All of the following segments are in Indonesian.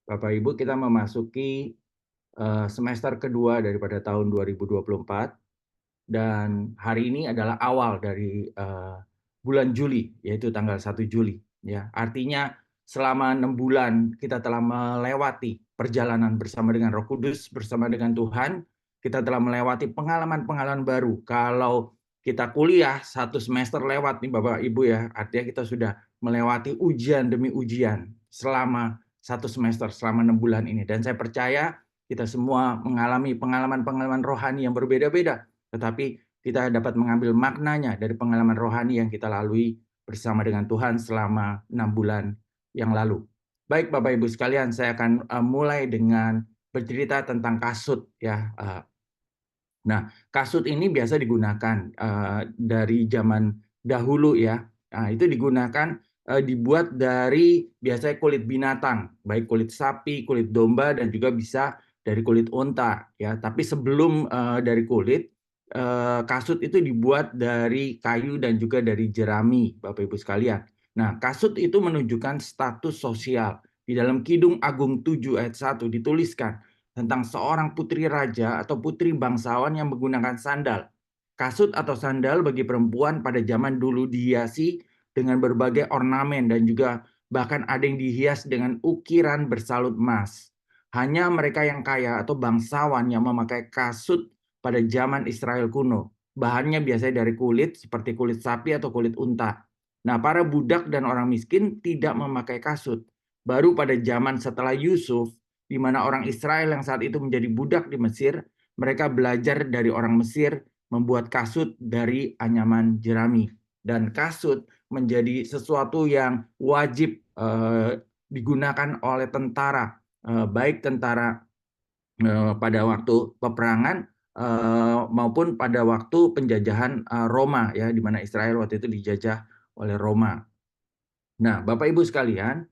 Bapak Ibu, kita memasuki semester kedua daripada tahun 2024 dan hari ini adalah awal dari bulan Juli, yaitu tanggal 1 Juli. Ya, artinya selama 6 bulan kita telah melewati perjalanan bersama dengan Roh Kudus, bersama dengan Tuhan. Kita telah melewati pengalaman-pengalaman baru. Kalau kita kuliah 1 semester lewat nih Bapak Ibu ya, artinya kita sudah melewati ujian demi ujian selama 1 semester, selama 6 bulan ini. Dan saya percaya kita semua mengalami pengalaman-pengalaman rohani yang berbeda-beda, tetapi kita dapat mengambil maknanya dari pengalaman rohani yang kita lalui bersama dengan Tuhan selama 6 bulan yang lalu. Baik Bapak Ibu sekalian, saya akan mulai dengan bercerita tentang kasut ya. Nah, kasut ini biasa digunakan dari zaman dahulu ya. Nah, itu digunakan dibuat dari biasanya kulit binatang, baik kulit sapi, kulit domba, dan juga bisa dari kulit unta ya. Tapi sebelum dari kulit, kasut itu dibuat dari kayu dan juga dari jerami, Bapak Ibu sekalian. Nah, kasut itu menunjukkan status sosial. Di dalam Kidung Agung 7 ayat 1 dituliskan tentang seorang putri raja atau putri bangsawan yang menggunakan sandal. Kasut atau sandal bagi perempuan pada zaman dulu dihiasi dengan berbagai ornamen dan juga bahkan ada yang dihias dengan ukiran bersalut emas. Hanya mereka yang kaya atau bangsawan yang memakai kasut pada zaman Israel kuno. Bahannya biasanya dari kulit seperti kulit sapi atau kulit unta. Nah, para budak dan orang miskin tidak memakai kasut. Baru pada zaman setelah Yusuf, di mana orang Israel yang saat itu menjadi budak di Mesir, mereka belajar dari orang Mesir membuat kasut dari anyaman jerami. Dan kasut menjadi sesuatu yang wajib digunakan oleh tentara, baik tentara pada waktu peperangan maupun pada waktu penjajahan Roma ya, di mana Israel waktu itu dijajah oleh Roma. Nah, Bapak Ibu sekalian,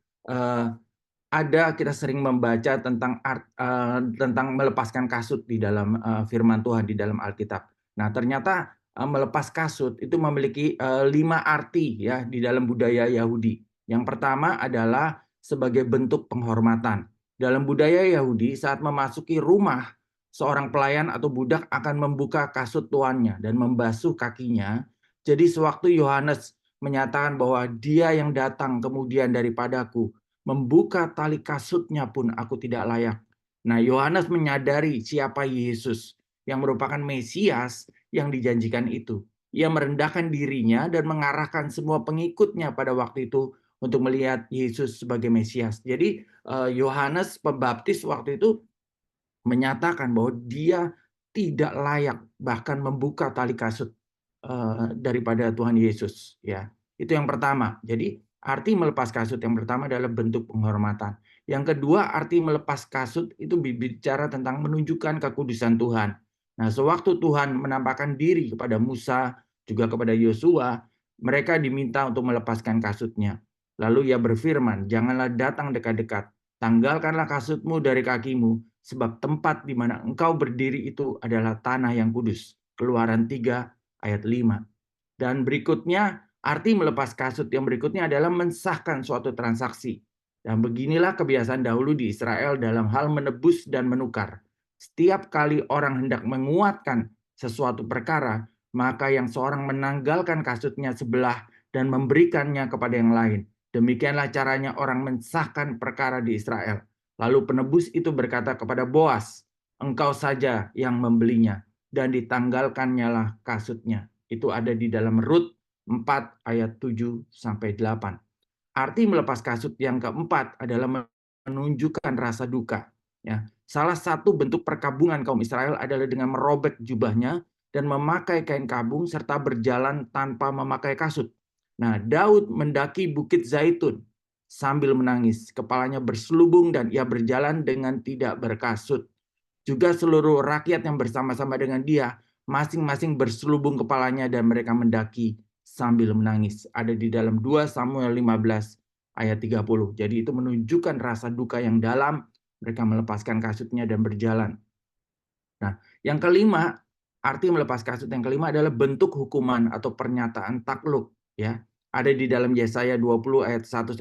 kita sering membaca tentang melepaskan kasut di dalam firman Tuhan di dalam Alkitab. Nah, ternyata melepas kasut itu memiliki 5 arti ya di dalam budaya Yahudi. Yang pertama adalah sebagai bentuk penghormatan. Dalam budaya Yahudi, saat memasuki rumah, seorang pelayan atau budak akan membuka kasut tuannya dan membasuh kakinya. Jadi sewaktu Yohanes menyatakan bahwa dia yang datang kemudian daripadaku, membuka tali kasutnya pun aku tidak layak. Nah, Yohanes menyadari siapa Yesus yang merupakan Mesias yang dijanjikan itu. Ia merendahkan dirinya dan mengarahkan semua pengikutnya pada waktu itu untuk melihat Yesus sebagai Mesias. Jadi Yohanes Pembaptis waktu itu menyatakan bahwa dia tidak layak bahkan membuka tali kasut daripada Tuhan Yesus. Ya, itu yang pertama. Jadi arti melepas kasut yang pertama adalah bentuk penghormatan. Yang kedua, arti melepas kasut itu bicara tentang menunjukkan kekudusan Tuhan. Nah, sewaktu Tuhan menampakkan diri kepada Musa, juga kepada Yosua, mereka diminta untuk melepaskan kasutnya. Lalu ia berfirman, janganlah datang dekat-dekat, tanggalkanlah kasutmu dari kakimu, sebab tempat di mana engkau berdiri itu adalah tanah yang kudus. Keluaran 3 ayat 5. Dan berikutnya, arti melepas kasut yang berikutnya adalah mensahkan suatu transaksi. Dan beginilah kebiasaan dahulu di Israel dalam hal menebus dan menukar. Setiap kali orang hendak menguatkan sesuatu perkara, maka yang seorang menanggalkan kasutnya sebelah dan memberikannya kepada yang lain. Demikianlah caranya orang mensahkan perkara di Israel. Lalu penebus itu berkata kepada Boas, engkau saja yang membelinya, dan ditanggalkannya lah kasutnya. Itu ada di dalam Rut 4 ayat 7-8. Arti melepas kasut yang keempat adalah menunjukkan rasa duka. Ya. Salah satu bentuk perkabungan kaum Israel adalah dengan merobek jubahnya dan memakai kain kabung serta berjalan tanpa memakai kasut. Nah, Daud mendaki Bukit Zaitun sambil menangis. Kepalanya berselubung dan ia berjalan dengan tidak berkasut. Juga seluruh rakyat yang bersama-sama dengan dia, masing-masing berselubung kepalanya dan mereka mendaki sambil menangis. Ada di dalam 2 Samuel 15 ayat 30. Jadi itu menunjukkan rasa duka yang dalam, mereka melepaskan kasutnya dan berjalan. Nah, yang kelima, arti melepas kasut yang kelima adalah bentuk hukuman atau pernyataan takluk. Ya, ada di dalam Yesaya 20 ayat 1-6.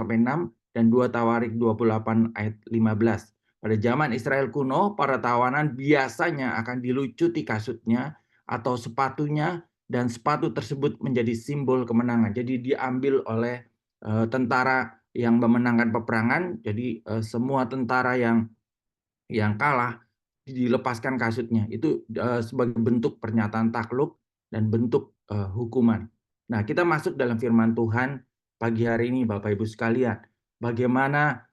dan 2 Tawarik 28 ayat 15. Pada zaman Israel kuno, para tawanan biasanya akan dilucuti kasutnya atau sepatunya, dan sepatu tersebut menjadi simbol kemenangan. Jadi diambil oleh tentara yang memenangkan peperangan. Jadi semua tentara yang kalah dilepaskan kasutnya. Itu sebagai bentuk pernyataan takluk dan bentuk hukuman. Nah, kita masuk dalam firman Tuhan pagi hari ini, Bapak Ibu sekalian. Bagaimana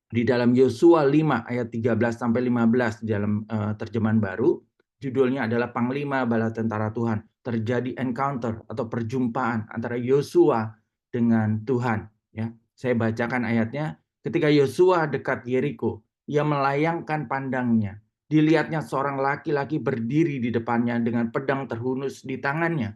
di dalam Yosua 5 ayat 13 sampai 15 di dalam terjemahan baru, judulnya adalah Panglima Bala Tentara Tuhan. Terjadi encounter atau perjumpaan antara Yosua dengan Tuhan. Ya, saya bacakan ayatnya. Ketika Yosua dekat Yeriko, ia melayangkan pandangnya. Dilihatnya seorang laki-laki berdiri di depannya dengan pedang terhunus di tangannya.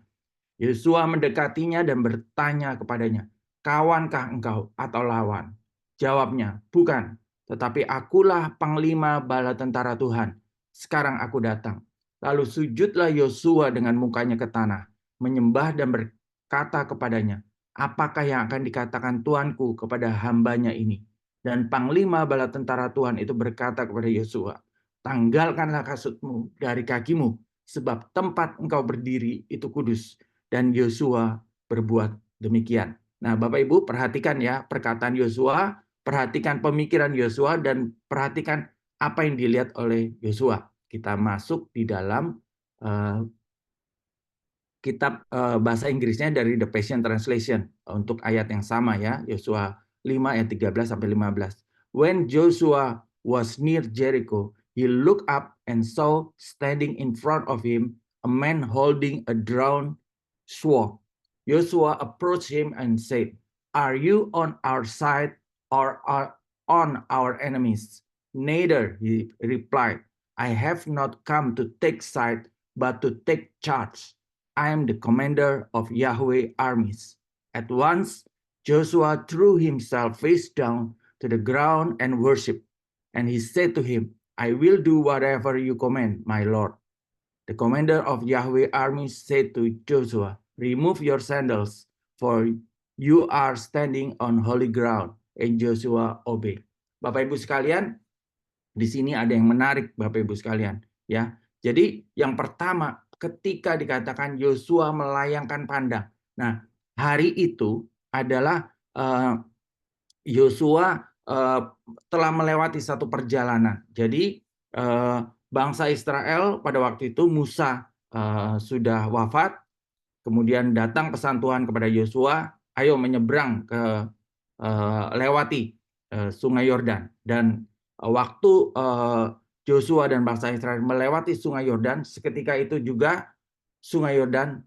Yosua mendekatinya dan bertanya kepadanya, "Kawankah engkau atau lawan?" Jawabnya, "Bukan, tetapi akulah panglima bala tentara Tuhan. Sekarang aku datang." Lalu sujudlah Yosua dengan mukanya ke tanah, menyembah dan berkata kepadanya, "Apakah yang akan dikatakan Tuanku kepada hambanya ini?" Dan panglima bala tentara Tuhan itu berkata kepada Yosua, "Tanggalkanlah kasutmu dari kakimu, sebab tempat engkau berdiri itu kudus." Dan Yosua berbuat demikian. Nah, Bapak Ibu perhatikan ya perkataan Yosua, perhatikan pemikiran Yosua, dan perhatikan apa yang dilihat oleh Yosua. Kita masuk di dalam kitab bahasa Inggrisnya dari The Passion Translation untuk ayat yang sama ya, Yosua 5 ayat 13 sampai 15. When Joshua was near Jericho, he looked up and saw standing in front of him a man holding a drawn sword. Joshua approached him and said, "Are you on our side or are on our enemies?" "Neither," he replied. "I have not come to take side, but to take charge. I am the commander of Yahweh armies." At once, Joshua threw himself face down to the ground and worshipped. And he said to him, "I will do whatever you command, my Lord." The commander of Yahweh armies said to Joshua, "Remove your sandals, for you are standing on holy ground." And Joshua obeyed. Bapak Ibu sekalian, di sini ada yang menarik, Bapak Ibu sekalian, ya. Jadi yang pertama, ketika dikatakan Yosua melayangkan pandang. Nah, hari itu adalah Yosua telah melewati satu perjalanan. Jadi bangsa Israel pada waktu itu Musa sudah wafat, kemudian datang pesan Tuhan kepada Yosua, "Ayo menyeberang ke lewati Sungai Yordan." Dan waktu Yosua dan bangsa Israel melewati Sungai Yordan, seketika itu juga Sungai Yordan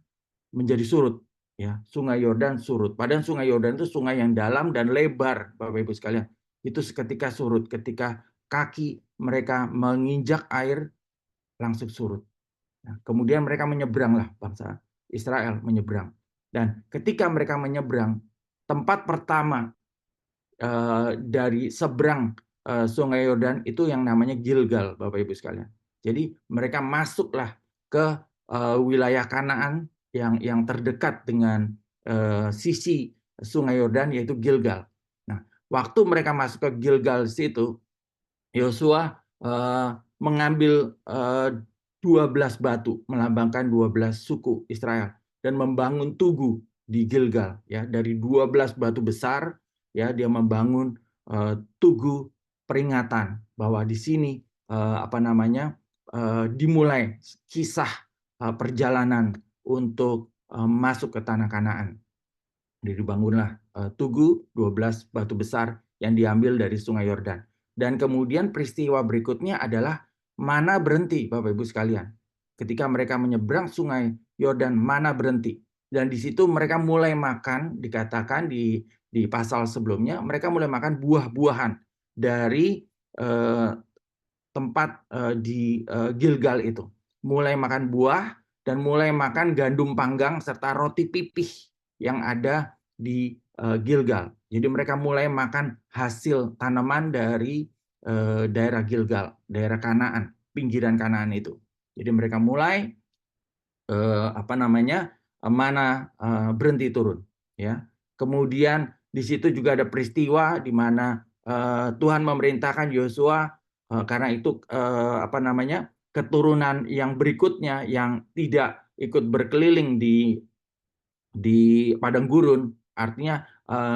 menjadi surut. Ya, Sungai Yordan surut. Padahal Sungai Yordan itu sungai yang dalam dan lebar, Bapak Ibu sekalian. Itu seketika surut, ketika kaki mereka menginjak air langsung surut. Nah, kemudian mereka menyeberanglah, bangsa Israel menyeberang. Dan ketika mereka menyeberang, tempat pertama dari seberang Sungai Yordan itu yang namanya Gilgal, Bapak Ibu sekalian. Jadi mereka masuklah ke wilayah Kanaan yang terdekat dengan sisi Sungai Yordan, yaitu Gilgal. Nah, waktu mereka masuk ke Gilgal situ, Yosua mengambil 12 batu melambangkan 12 suku Israel dan membangun tugu di Gilgal, ya, dari 12 batu besar, ya, dia membangun tugu peringatan bahwa di sini dimulai kisah perjalanan untuk masuk ke tanah Kanaan. Jadi dibangunlah tugu 12 batu besar yang diambil dari Sungai Yordan. Dan kemudian peristiwa berikutnya adalah mana berhenti, Bapak Ibu sekalian. Ketika mereka menyeberang Sungai Yordan, mana berhenti. Dan di situ mereka mulai makan, dikatakan di pasal sebelumnya, mereka mulai makan buah-buahan dari tempat di Gilgal itu. Mulai makan buah dan mulai makan gandum panggang serta roti pipih yang ada di Gilgal. Jadi mereka mulai makan hasil tanaman dari daerah Gilgal, daerah Kanaan, pinggiran Kanaan itu. Jadi mereka mulai mana berhenti turun, ya. Kemudian Di situ juga ada peristiwa di mana Tuhan memerintahkan Yosua, karena itu keturunan yang berikutnya yang tidak ikut berkeliling di padang gurun, artinya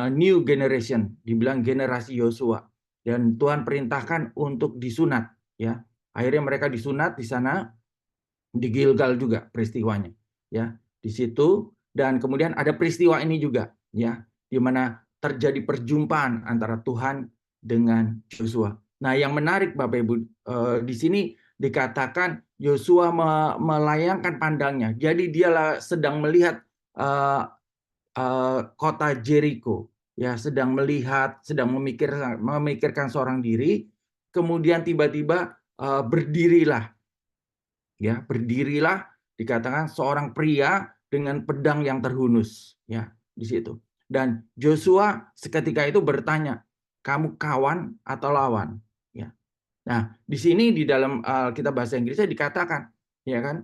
new generation, dibilang generasi Yosua, dan Tuhan perintahkan untuk disunat, ya. Akhirnya mereka disunat di sana, di Gilgal juga peristiwanya, ya, di situ. Dan kemudian ada peristiwa ini juga, ya, di mana terjadi perjumpaan antara Tuhan dengan Yosua. Nah, yang menarik Bapak Ibu, di sini dikatakan Yosua melayangkan pandangnya. Jadi dia sedang melihat kota Jericho, ya, sedang melihat, sedang memikirkan seorang diri, kemudian tiba-tiba berdirilah, ya, berdirilah, dikatakan seorang pria dengan pedang yang terhunus, ya, di situ. Dan Joshua seketika itu bertanya, kamu kawan atau lawan? Ya. Nah, di sini di dalam kitab bahasa Inggrisnya dikatakan, ya kan,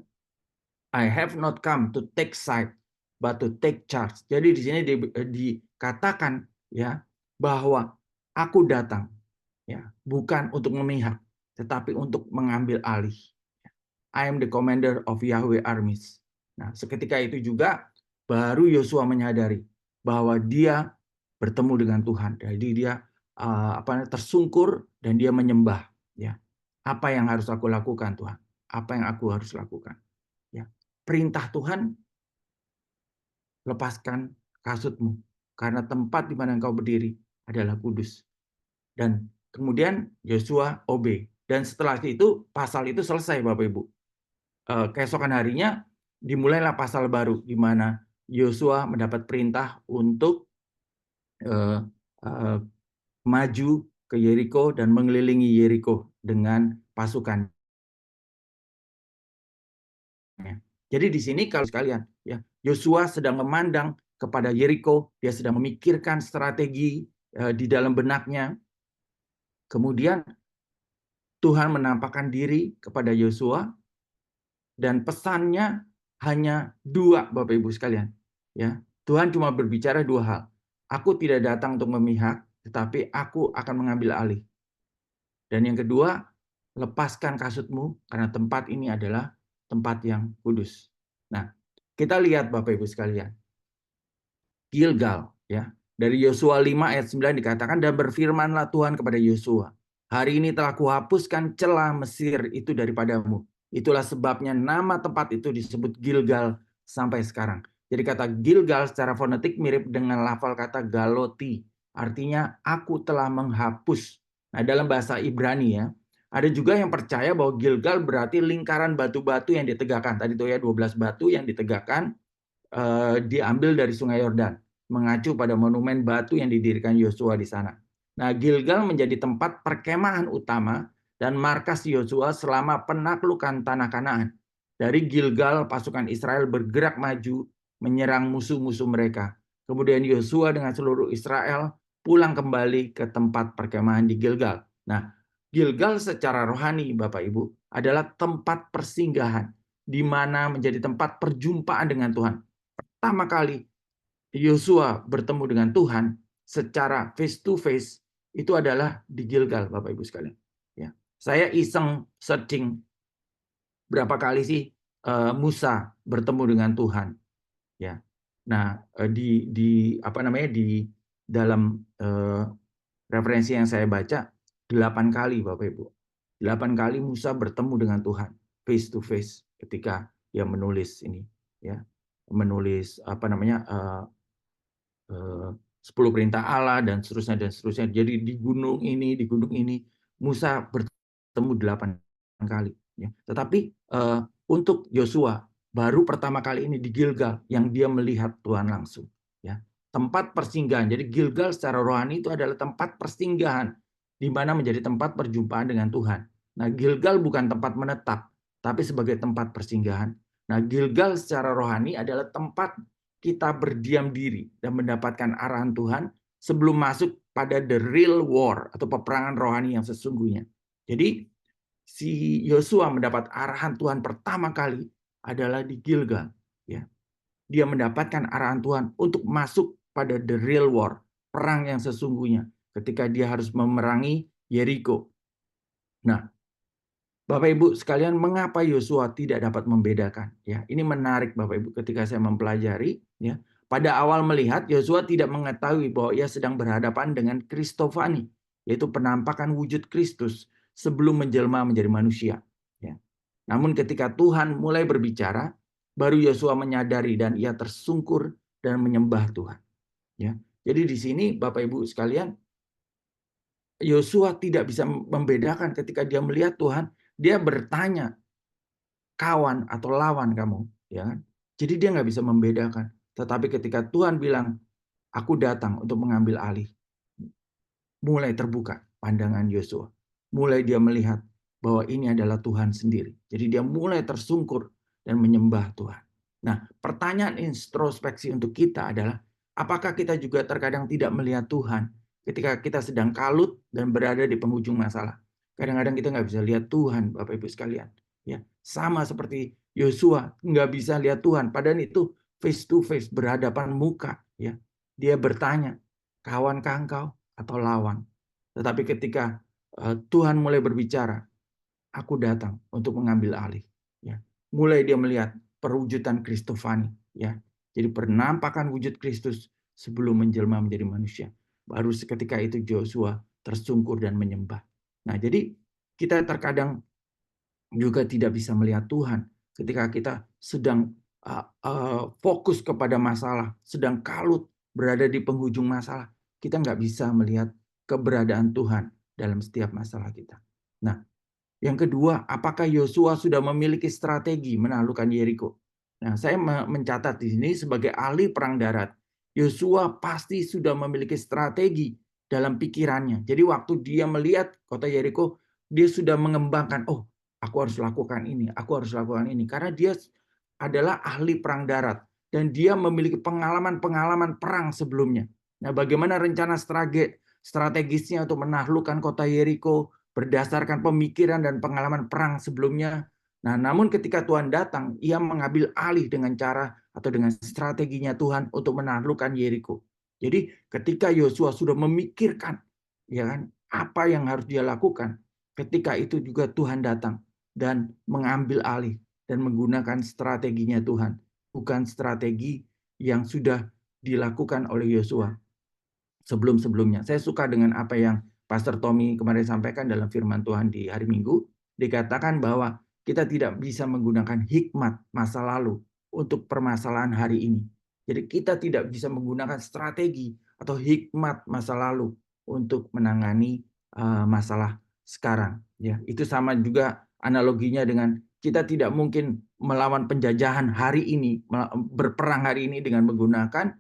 I have not come to take side, but to take charge. Jadi di sini dikatakan, ya, bahwa aku datang, ya, bukan untuk memihak, tetapi untuk mengambil alih. I am the commander of Yahweh armies. Nah, seketika itu juga baru Yosua menyadari bahwa dia bertemu dengan Tuhan. Jadi dia tersungkur dan dia menyembah, ya. Apa yang harus aku lakukan, Tuhan? Apa yang aku harus lakukan? Ya. Perintah Tuhan, lepaskan kasutmu, karena tempat di mana engkau berdiri adalah kudus. Dan kemudian Yosua obey. Dan setelah itu pasal itu selesai, Bapak Ibu. Keesokan harinya dimulailah pasal baru di mana Yosua mendapat perintah untuk maju ke Yeriko dan mengelilingi Yeriko dengan pasukan. Jadi di sini kalau sekalian, ya, Yosua sedang memandang kepada Yeriko, dia sedang memikirkan strategi di dalam benaknya. Kemudian Tuhan menampakkan diri kepada Yosua dan pesannya hanya dua, Bapak Ibu sekalian. Ya, Tuhan cuma berbicara dua hal. Aku tidak datang untuk memihak, tetapi aku akan mengambil alih. Dan yang kedua, lepaskan kasutmu karena tempat ini adalah tempat yang kudus. Nah, kita lihat Bapak Ibu sekalian. Gilgal, ya. Dari Yosua 5 ayat 9 dikatakan, dan berfirmanlah Tuhan kepada Yosua, hari ini telah kuhapuskan celah Mesir itu daripadamu. Itulah sebabnya nama tempat itu disebut Gilgal sampai sekarang. Jadi kata Gilgal secara fonetik mirip dengan lafal kata Galoti. Artinya aku telah menghapus. Nah, dalam bahasa Ibrani, ya, ada juga yang percaya bahwa Gilgal berarti lingkaran batu-batu yang ditegakkan. Tadi tuh ya 12 batu yang ditegakkan diambil dari Sungai Yordan, mengacu pada monumen batu yang didirikan Yosua di sana. Nah, Gilgal menjadi tempat perkemahan utama dan markas Yosua selama penaklukan tanah Kanaan. Dari Gilgal, pasukan Israel bergerak maju menyerang musuh-musuh mereka. Kemudian Yosua dengan seluruh Israel pulang kembali ke tempat perkemahan di Gilgal. Nah, Gilgal secara rohani, Bapak Ibu, adalah tempat persinggahan, di mana menjadi tempat perjumpaan dengan Tuhan. Pertama kali Yosua bertemu dengan Tuhan secara face to face itu adalah di Gilgal, Bapak Ibu sekalian. Ya, saya iseng searching berapa kali sih Musa bertemu dengan Tuhan. Ya, nah di dalam referensi yang saya baca 8 kali, Bapak Ibu. 8 kali Musa bertemu dengan Tuhan face to face ketika dia menulis ini, ya, menulis 10 perintah Allah dan seterusnya dan seterusnya. Jadi di gunung ini Musa bertemu 8 kali, ya. Tetapi untuk Yosua baru pertama kali ini di Gilgal yang dia melihat Tuhan langsung, ya. Tempat persinggahan. Jadi Gilgal secara rohani itu adalah tempat persinggahan di mana menjadi tempat perjumpaan dengan Tuhan. Nah, Gilgal bukan tempat menetap, tapi sebagai tempat persinggahan. Nah, Gilgal secara rohani adalah tempat kita berdiam diri dan mendapatkan arahan Tuhan sebelum masuk pada the real war atau peperangan rohani yang sesungguhnya. Jadi si Yosua mendapat arahan Tuhan pertama kali adalah di Gilgal, ya. Dia mendapatkan arahan Tuhan untuk masuk pada the real war perang yang sesungguhnya ketika dia harus memerangi Yeriko. Nah, Bapak Ibu sekalian, mengapa Yosua tidak dapat membedakan? Ya, ini menarik Bapak Ibu ketika saya mempelajari. Ya, pada awal melihat Yosua tidak mengetahui bahwa ia sedang berhadapan dengan Kristofani, yaitu penampakan wujud Kristus sebelum menjelma menjadi manusia. Ya. Namun ketika Tuhan mulai berbicara, baru Yosua menyadari dan ia tersungkur dan menyembah Tuhan. Ya, jadi di sini Bapak Ibu sekalian, Yosua tidak bisa membedakan ketika dia melihat Tuhan. Dia bertanya, kawan atau lawan kamu, ya kan? Jadi dia nggak bisa membedakan. Tetapi ketika Tuhan bilang, aku datang untuk mengambil alih, mulai terbuka pandangan Yosua. Mulai dia melihat bahwa ini adalah Tuhan sendiri. Jadi dia mulai tersungkur dan menyembah Tuhan. Nah, pertanyaan introspeksi untuk kita adalah, apakah kita juga terkadang tidak melihat Tuhan ketika kita sedang kalut dan berada di penghujung masalah? Kadang-kadang kita nggak bisa lihat Tuhan, Bapak Ibu sekalian. Ya, sama seperti Yosua nggak bisa lihat Tuhan. Padahal itu face to face, berhadapan muka. Ya, dia bertanya, kawankah engkau atau lawan? Tetapi ketika Tuhan mulai berbicara, aku datang untuk mengambil alih. Ya, mulai dia melihat perwujudan Kristofani. Ya, jadi penampakan wujud Kristus sebelum menjelma menjadi manusia. Baru seketika itu Joshua tersungkur dan menyembah. Nah, jadi kita terkadang juga tidak bisa melihat Tuhan ketika kita sedang fokus kepada masalah, sedang kalut, berada di penghujung masalah. Kita nggak bisa melihat keberadaan Tuhan dalam setiap masalah kita. Nah, yang kedua, apakah Yosua sudah memiliki strategi menaklukkan Yeriko? Nah, saya mencatat di sini sebagai ahli perang darat, Yosua pasti sudah memiliki strategi dalam pikirannya. Jadi waktu dia melihat kota Yeriko, dia sudah mengembangkan, oh, aku harus lakukan ini, aku harus lakukan ini. Karena dia adalah ahli perang darat dan dia memiliki pengalaman-pengalaman perang sebelumnya. Nah, bagaimana rencana strategisnya untuk menaklukkan kota Yeriko berdasarkan pemikiran dan pengalaman perang sebelumnya. Nah, namun ketika Tuhan datang, ia mengambil alih dengan cara atau dengan strateginya Tuhan untuk menaklukkan Yeriko. Jadi ketika Yosua sudah memikirkan, ya kan, apa yang harus dia lakukan, ketika itu juga Tuhan datang dan mengambil alih dan menggunakan strateginya Tuhan, bukan strategi yang sudah dilakukan oleh Yosua sebelum-sebelumnya. Saya suka dengan apa yang Pastor Tommy kemarin sampaikan dalam firman Tuhan di hari Minggu. Dikatakan bahwa kita tidak bisa menggunakan hikmat masa lalu untuk permasalahan hari ini. Jadi kita tidak bisa menggunakan strategi atau hikmat masa lalu untuk menangani masalah sekarang. Ya, itu sama juga analoginya dengan kita tidak mungkin melawan penjajahan hari ini, berperang hari ini dengan menggunakan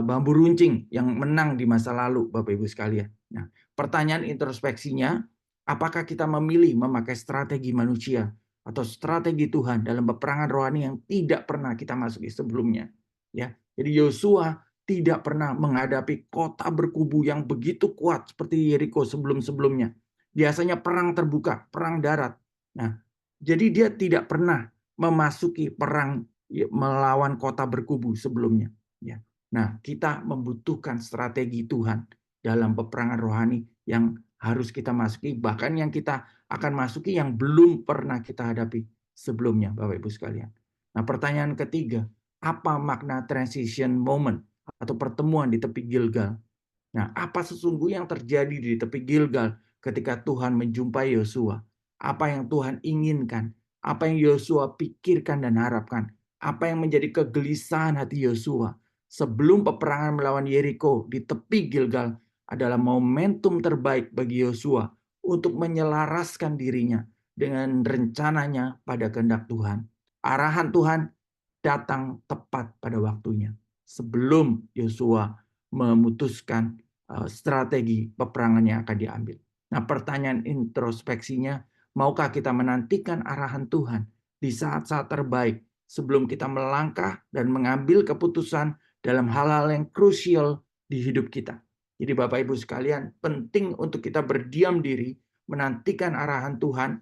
bambu runcing yang menang di masa lalu, Bapak Ibu sekalian. Nah, pertanyaan introspeksinya, apakah kita memilih memakai strategi manusia atau strategi Tuhan dalam peperangan rohani yang tidak pernah kita masuki sebelumnya? Ya, jadi Yosua tidak pernah menghadapi kota berkubu yang begitu kuat seperti Yeriko sebelum-sebelumnya. Biasanya perang terbuka, perang darat. Nah, jadi dia tidak pernah memasuki perang melawan kota berkubu sebelumnya. Ya. Nah, kita membutuhkan strategi Tuhan dalam peperangan rohani yang harus kita masuki, bahkan yang kita akan masuki yang belum pernah kita hadapi sebelumnya, Bapak Ibu sekalian. Nah, pertanyaan ketiga, apa makna transition moment atau pertemuan di tepi Gilgal? Nah, apa sesungguhnya yang terjadi di tepi Gilgal ketika Tuhan menjumpai Yosua? Apa yang Tuhan inginkan? Apa yang Yosua pikirkan dan harapkan? Apa yang menjadi kegelisahan hati Yosua? Sebelum peperangan melawan Yeriko di tepi Gilgal adalah momentum terbaik bagi Yosua untuk menyelaraskan dirinya dengan rencananya pada kehendak Tuhan. Arahan Tuhan datang tepat pada waktunya. Sebelum Yosua memutuskan strategi peperangan yang akan diambil. Nah, pertanyaan introspeksinya, maukah kita menantikan arahan Tuhan di saat-saat terbaik sebelum kita melangkah dan mengambil keputusan dalam hal-hal yang krusial di hidup kita? Jadi Bapak Ibu sekalian, penting untuk kita berdiam diri, menantikan arahan Tuhan,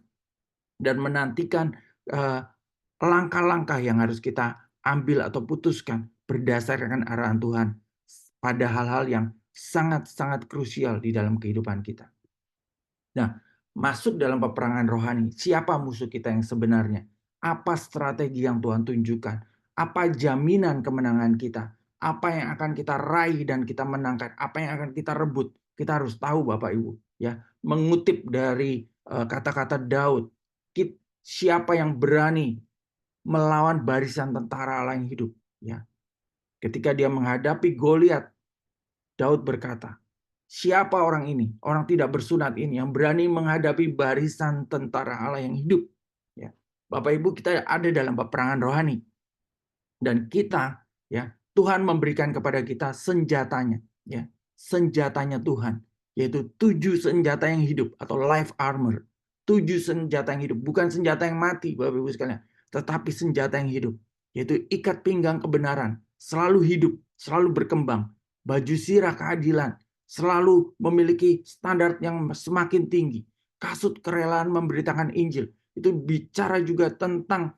dan menantikan langkah-langkah yang harus kita ambil atau putuskan berdasarkan arahan Tuhan pada hal-hal yang sangat-sangat krusial di dalam kehidupan kita. Nah, masuk dalam peperangan rohani, siapa musuh kita yang sebenarnya? Apa strategi yang Tuhan tunjukkan? Apa jaminan kemenangan kita? Apa yang akan kita raih dan kita menangkan? Apa yang akan kita rebut? Kita harus tahu Bapak Ibu, ya. Mengutip dari kata-kata Daud, siapa yang berani melawan barisan tentara Allah yang hidup, ya. Ketika dia menghadapi Goliat, Daud berkata, siapa orang ini, orang tidak bersunat ini yang berani menghadapi barisan tentara Allah yang hidup? Ya. Bapak Ibu, kita ada dalam peperangan rohani. Dan kita, ya, Tuhan memberikan kepada kita senjatanya, ya. Senjatanya Tuhan, yaitu 7 senjata yang hidup atau life armor. 7 senjata yang hidup, bukan senjata yang mati, Bapak Ibu sekalian, tetapi senjata yang hidup, yaitu ikat pinggang kebenaran, selalu hidup, selalu berkembang, baju sirah keadilan, selalu memiliki standar yang semakin tinggi, kasut kerelaan memberitakan Injil. Itu bicara juga tentang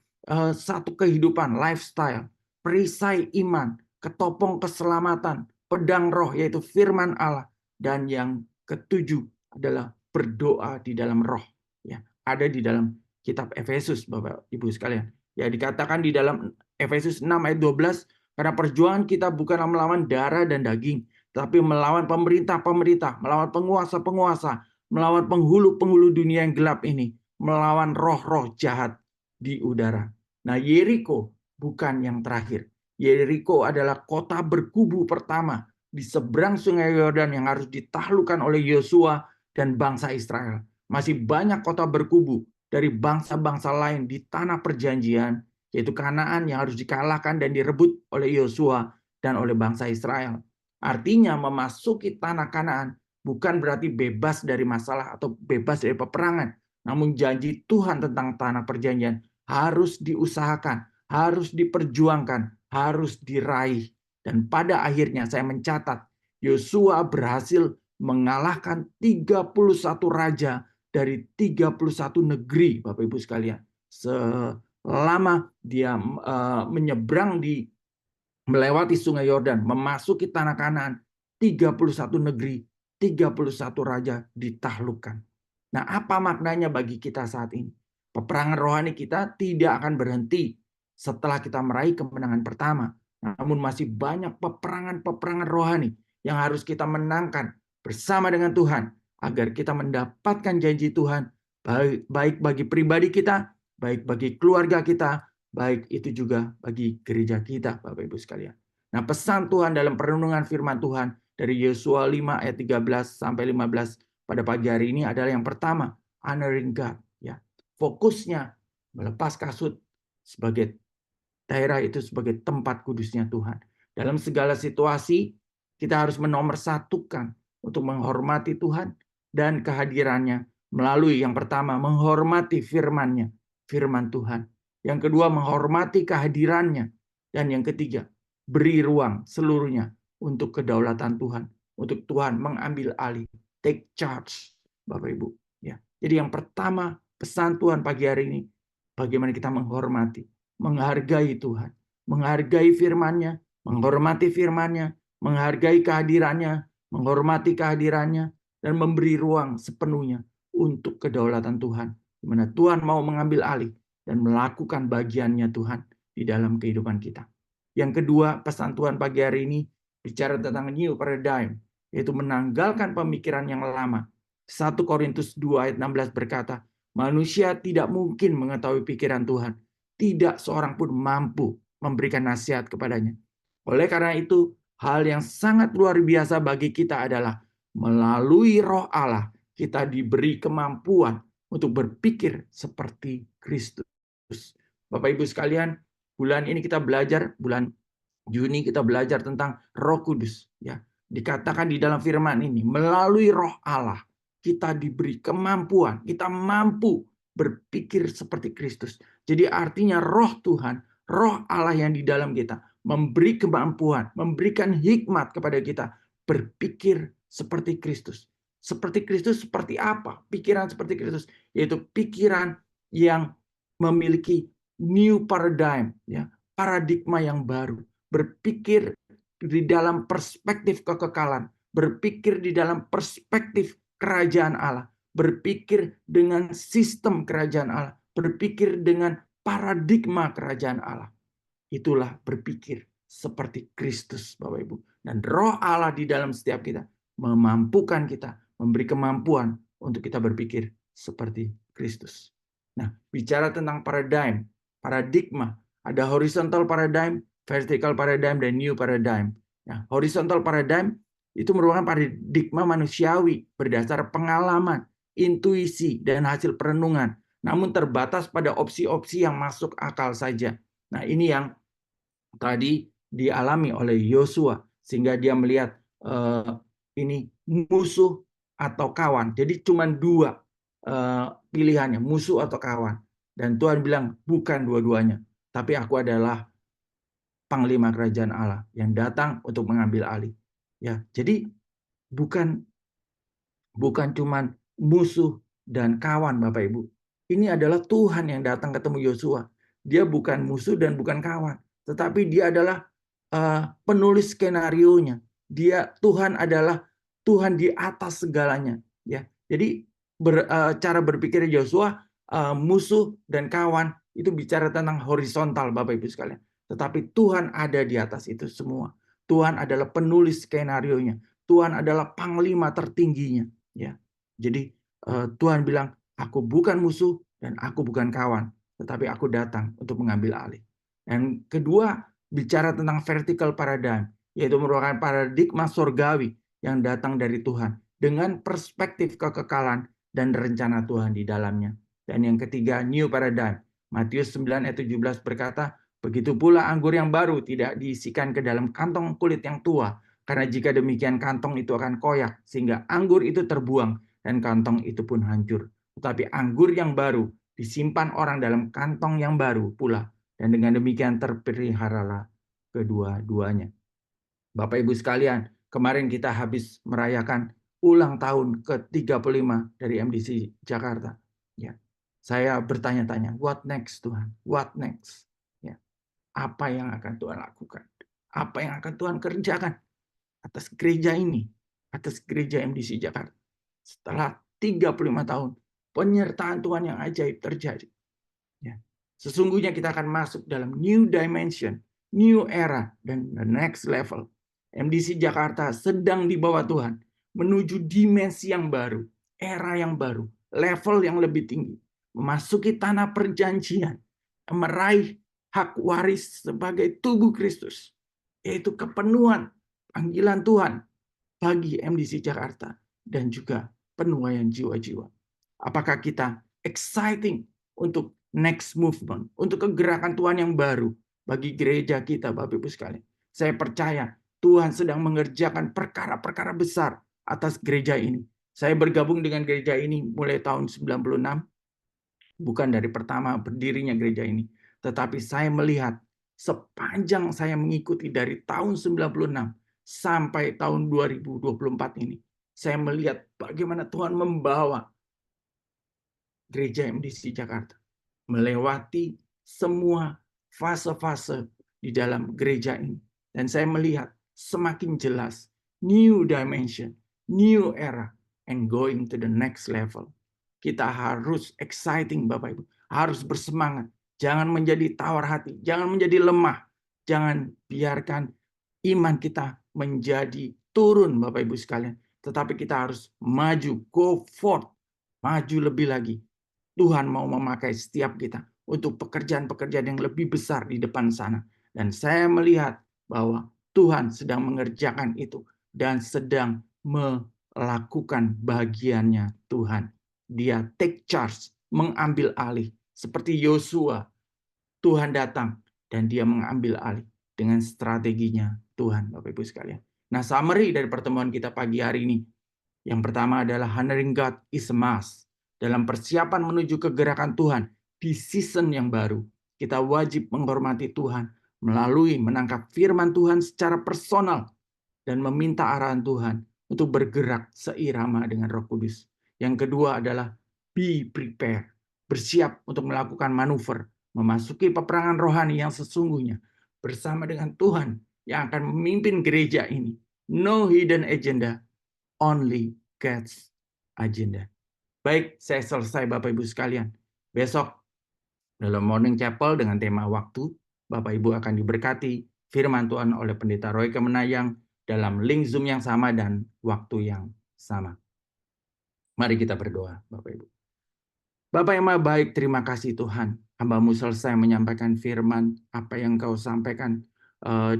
satu kehidupan, lifestyle, perisai iman, ketopong keselamatan, pedang roh yaitu firman Allah, dan yang ketujuh adalah berdoa di dalam roh. Ya, ada di dalam kitab Efesus, Bapak Ibu sekalian. Ya, dikatakan di dalam Efesus 6 ayat 12, karena perjuangan kita bukanlah melawan darah dan daging, tapi melawan pemerintah-pemerintah, melawan penguasa-penguasa, melawan penghulu-penghulu dunia yang gelap ini, melawan roh-roh jahat di udara. Nah, Yeriko bukan yang terakhir. Yeriko adalah kota berkubu pertama di seberang Sungai Yordan yang harus ditaklukkan oleh Yosua dan bangsa Israel. Masih banyak kota berkubu dari bangsa-bangsa lain di tanah perjanjian, yaitu Kanaan, yang harus dikalahkan dan direbut oleh Yosua dan oleh bangsa Israel. Artinya memasuki tanah Kanaan bukan berarti bebas dari masalah atau bebas dari peperangan. Namun janji Tuhan tentang tanah perjanjian harus diusahakan, harus diperjuangkan, harus diraih. Dan pada akhirnya saya mencatat, Yosua berhasil mengalahkan 31 raja dari 31 negeri, Bapak Ibu sekalian. Selama dia menyeberang melewati Sungai Yordan, memasuki tanah Kanaan, 31 negeri, 31 raja ditaklukkan. Nah, apa maknanya bagi kita saat ini? Peperangan rohani kita tidak akan berhenti setelah kita meraih kemenangan pertama. Namun masih banyak peperangan-peperangan rohani yang harus kita menangkan bersama dengan Tuhan agar kita mendapatkan janji Tuhan, baik bagi pribadi kita, baik bagi keluarga kita, baik itu juga bagi gereja kita, Bapak Ibu sekalian. Nah, pesan Tuhan dalam perenungan firman Tuhan dari Yosua 5 ayat 13 sampai 15 pada pagi hari ini adalah yang pertama, honoring God, ya. Fokusnya melepas kasut sebagai daerah itu sebagai tempat kudusnya Tuhan. Dalam segala situasi kita harus menomorsatukan untuk menghormati Tuhan dan kehadirannya melalui yang pertama menghormati firman-Nya, firman Tuhan. Yang kedua menghormati kehadirannya, dan yang ketiga beri ruang seluruhnya untuk kedaulatan Tuhan, untuk Tuhan mengambil alih. Take charge, Bapak Ibu. Ya. Jadi yang pertama pesan Tuhan pagi hari ini, bagaimana kita menghormati, menghargai Tuhan, menghargai firman-Nya, menghormati firman-Nya, menghargai kehadirannya, menghormati kehadirannya, dan memberi ruang sepenuhnya untuk kedaulatan Tuhan, di mana Tuhan mau mengambil alih dan melakukan bagiannya Tuhan di dalam kehidupan kita. Yang kedua, pesan Tuhan pagi hari ini bicara tentang new paradigm, yaitu menanggalkan pemikiran yang lama. 1 Korintus 2 ayat 16 berkata, manusia tidak mungkin mengetahui pikiran Tuhan. Tidak seorang pun mampu memberikan nasihat kepadanya. Oleh karena itu, hal yang sangat luar biasa bagi kita adalah melalui Roh Allah, kita diberi kemampuan untuk berpikir seperti Kristus. Bapak Ibu sekalian, bulan ini kita belajar, bulan Juni kita belajar tentang Roh Kudus, ya. Dikatakan di dalam firman ini, melalui Roh Allah kita diberi kemampuan, kita mampu berpikir seperti Kristus. Jadi artinya Roh Tuhan, Roh Allah yang di dalam kita memberi kemampuan, memberikan hikmat kepada kita berpikir seperti Kristus. Seperti Kristus seperti apa? Pikiran seperti Kristus, yaitu pikiran yang memiliki new paradigm, ya, paradigma yang baru. Berpikir di dalam perspektif kekekalan, berpikir di dalam perspektif kerajaan Allah, berpikir dengan sistem kerajaan Allah, berpikir dengan paradigma kerajaan Allah. Itulah berpikir seperti Kristus, Bapak Ibu. Dan Roh Allah di dalam setiap kita memampukan kita, memberi kemampuan untuk kita berpikir seperti Kristus. Nah, bicara tentang paradigma, ada horizontal paradigm, vertical paradigm, dan new paradigm. Nah, horizontal paradigm itu merupakan paradigma manusiawi berdasar pengalaman, intuisi, dan hasil perenungan, namun terbatas pada opsi-opsi yang masuk akal saja. Nah, ini yang tadi dialami oleh Yosua, sehingga dia melihat ini musuh atau kawan. Jadi cuma dua pilihannya, musuh atau kawan. Dan Tuhan bilang bukan dua-duanya, tapi aku adalah panglima kerajaan Allah yang datang untuk mengambil alih. Ya, jadi bukan cuma musuh dan kawan, Bapak Ibu. Ini adalah Tuhan yang datang ketemu Yosua. Dia bukan musuh dan bukan kawan, tetapi dia adalah penulis skenarionya. Tuhan adalah Tuhan di atas segalanya. Ya, jadi cara berpikir Yosua, musuh dan kawan itu bicara tentang horizontal, Bapak Ibu sekalian. Tetapi Tuhan ada di atas itu semua. Tuhan adalah penulis skenarionya. Tuhan adalah panglima tertingginya. Ya, jadi Tuhan bilang, aku bukan musuh dan aku bukan kawan, tetapi aku datang untuk mengambil alih. Dan kedua, bicara tentang vertical paradigm, yaitu merupakan paradigma surgawi yang datang dari Tuhan dengan perspektif kekekalan dan rencana Tuhan di dalamnya. Dan yang ketiga, new paradigm. Matius 9 ayat 17 berkata, begitu pula anggur yang baru tidak diisikan ke dalam kantong kulit yang tua, karena jika demikian kantong itu akan koyak, sehingga anggur itu terbuang dan kantong itu pun hancur. Tetapi anggur yang baru disimpan orang dalam kantong yang baru pula, dan dengan demikian terpeliharalah kedua-duanya. Bapak Ibu sekalian, kemarin kita habis merayakan ulang tahun ke-35 dari MDC Jakarta. Ya, saya bertanya-tanya, what next Tuhan? What next? Ya, apa yang akan Tuhan lakukan? Apa yang akan Tuhan kerjakan atas gereja ini, atas gereja MDC Jakarta? Setelah 35 tahun, penyertaan Tuhan yang ajaib terjadi. Ya. Sesungguhnya kita akan masuk dalam new dimension, new era, dan the next level. MDC Jakarta sedang dibawa Tuhan menuju dimensi yang baru, era yang baru, level yang lebih tinggi, memasuki tanah perjanjian, meraih hak waris sebagai tubuh Kristus, yaitu kepenuhan panggilan Tuhan bagi MDC Jakarta dan juga penuaian jiwa-jiwa. Apakah kita exciting untuk next movement, untuk kegerakan Tuhan yang baru bagi gereja kita, Bapak Ibu sekalian? Saya percaya Tuhan sedang mengerjakan perkara-perkara besar atas gereja ini. Saya bergabung dengan gereja ini mulai tahun 96, bukan dari pertama berdirinya gereja ini, tetapi saya melihat sepanjang saya mengikuti dari tahun 96 sampai tahun 2024 ini, saya melihat bagaimana Tuhan membawa gereja MDC Jakarta melewati semua fase-fase di dalam gereja ini. Dan saya melihat semakin jelas new dimension, new era, and going to the next level. Kita harus exciting, Bapak Ibu. Harus bersemangat. Jangan menjadi tawar hati. Jangan menjadi lemah. Jangan biarkan iman kita menjadi turun, Bapak Ibu sekalian. Tetapi kita harus maju, go forth. Maju lebih lagi. Tuhan mau memakai setiap kita untuk pekerjaan-pekerjaan yang lebih besar di depan sana. Dan saya melihat bahwa Tuhan sedang mengerjakan itu dan sedang melakukan bagiannya Tuhan. Dia take charge, mengambil alih. Seperti Yosua, Tuhan datang dan dia mengambil alih dengan strateginya Tuhan, Bapak Ibu sekalian. Nah, summary dari pertemuan kita pagi hari ini. Yang pertama adalah honoring God is a must. Dalam persiapan menuju kegerakan Tuhan di season yang baru, kita wajib menghormati Tuhan melalui menangkap firman Tuhan secara personal dan meminta arahan Tuhan untuk bergerak seirama dengan Roh Kudus. Yang kedua adalah be prepared, bersiap untuk melakukan manuver, memasuki peperangan rohani yang sesungguhnya bersama dengan Tuhan yang akan memimpin gereja ini No hidden agenda, only God's agenda. Baik, saya selesai Bapak Ibu sekalian. Besok dalam Morning Chapel dengan tema waktu, Bapak Ibu akan diberkati firman Tuhan oleh Pendeta Roy Kemenayang dalam link Zoom yang sama dan waktu yang sama. Mari kita berdoa, Bapak Ibu. Bapak yang Maha Baik, terima kasih Tuhan. Hamba-Mu selesai menyampaikan firman, apa yang Engkau sampaikan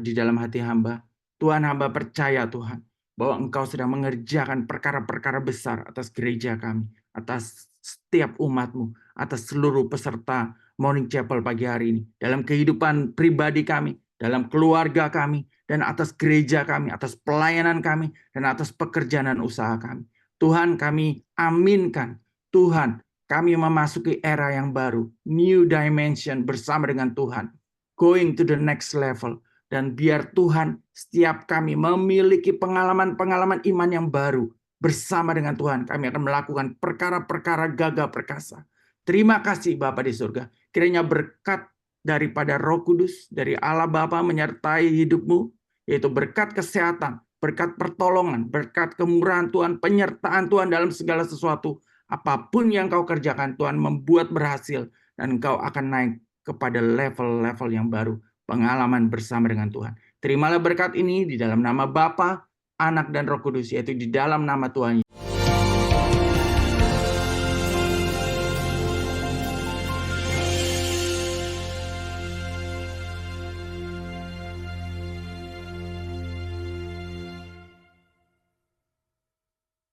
di dalam hati hamba. Tuhan, hamba percaya Tuhan, bahwa Engkau sedang mengerjakan perkara-perkara besar atas gereja kami, atas setiap umat-Mu, atas seluruh peserta Morning Chapel pagi hari ini, dalam kehidupan pribadi kami, dalam keluarga kami, dan atas gereja kami, atas pelayanan kami, dan atas pekerjaan dan usaha kami. Tuhan, kami aminkan, Tuhan, kami memasuki era yang baru, new dimension bersama dengan Tuhan, going to the next level. Dan biar Tuhan, setiap kami memiliki pengalaman-pengalaman iman yang baru. Bersama dengan Tuhan, kami akan melakukan perkara-perkara gagah perkasa. Terima kasih Bapa di surga. Kiranya berkat daripada Roh Kudus, dari Allah Bapa menyertai hidupmu, yaitu berkat kesehatan, berkat pertolongan, berkat kemurahan Tuhan, penyertaan Tuhan dalam segala sesuatu. Apapun yang kau kerjakan, Tuhan membuat berhasil. Dan engkau akan naik kepada level-level yang baru. Pengalaman bersama dengan Tuhan. Terimalah berkat ini di dalam nama Bapa, Anak, dan Roh Kudus, yaitu di dalam nama Tuhan.